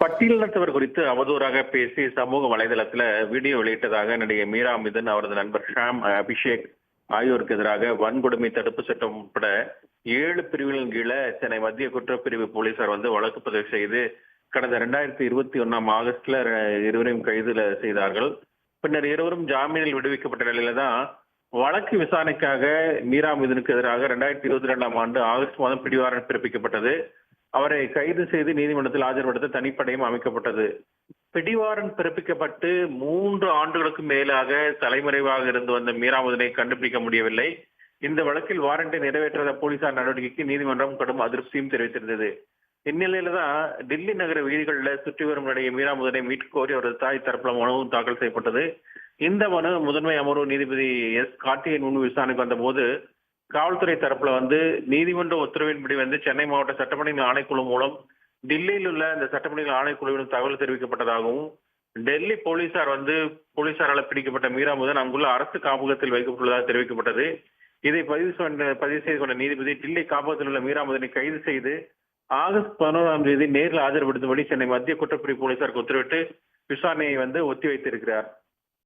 பட்டியலினத்தவர் குறித்து அவதூறாக பேசி சமூக வலைதளத்துல வீடியோ வெளியிட்டதாக நடிகை மீரா மிதுன், அவரது நண்பர் ஷாம் அபிஷேக் ஆகியோருக்கு எதிராக வன்கொடுமை தடுப்பு சட்டம் உட்பட 7 பிரிவுகளின் கீழே சென்னை மத்திய குற்றப்பிரிவு போலீசார் வழக்கு பதிவு செய்து கடந்த 2021 ஆகஸ்ட்ல இருவரையும் கைது செய்தார்கள். பின்னர் இருவரும் ஜாமீனில் விடுவிக்கப்பட்ட நிலையில தான் வழக்கு விசாரணைக்காக மீரா மிதுனுக்கு எதிராக 2022 ஆகஸ்ட் மாதம் பிடிவாரண்ட் பிறப்பிக்கப்பட்டது. அவரை கைது செய்து நீதிமன்றத்தில் ஆஜர்படுத்த தனிப்படையும் அமைக்கப்பட்டது. பிடிவாரண்ட் பிறப்பிக்கப்பட்டு 3 ஆண்டுகளுக்கு மேலாக தலைமறைவாக இருந்து வந்த மீரா மிதுனை கண்டுபிடிக்க முடியவில்லை. இந்த வழக்கில் வாரண்டை நிறைவேற்றாத போலீசார் நடவடிக்கைக்கு நீதிமன்றம் கடும் அதிருப்தியும் தெரிவித்திருந்தது. இந்நிலையில தான் டில்லி நகர வீதிகளில் சுற்றி வரும் நடிகை மீரா மிதுனை மீட்க கோரி அவரது தாய் தரப்புல மனுவும் தாக்கல் செய்யப்பட்டது. இந்த மனு முதன்மை அமர்வு நீதிபதி எஸ் கார்த்திகேயன் முன் விசாரணைக்கு வந்தபோது காவல்துறை தரப்புல நீதிமன்ற உத்தரவின்படி சென்னை மாவட்ட சட்டப்பணிகள் ஆணைக்குழு மூலம் டில்லியில் உள்ள இந்த சட்டப்பணிகள் ஆணைக்குழுவின் தகவல் தெரிவிக்கப்பட்டதாகவும், டெல்லி போலீசாரால் பிடிக்கப்பட்ட மீரா மிதுன் அங்குள்ள அரசு காப்பகத்தில் வைக்கப்பட்டுள்ளதாக தெரிவிக்கப்பட்டது. இதை பதிவு செய்து கொண்ட நீதிபதி டில்லி காப்பகத்தில் உள்ள மீரா மிதுனை கைது செய்து ஆகஸ்ட் 11 நேரில் ஆஜர்படுத்தும்படி சென்னை மத்திய குற்றப்பிரிவு போலீசாருக்கு உத்தரவிட்டு விசாரணையை ஒத்திவைத்திருக்கிறார்.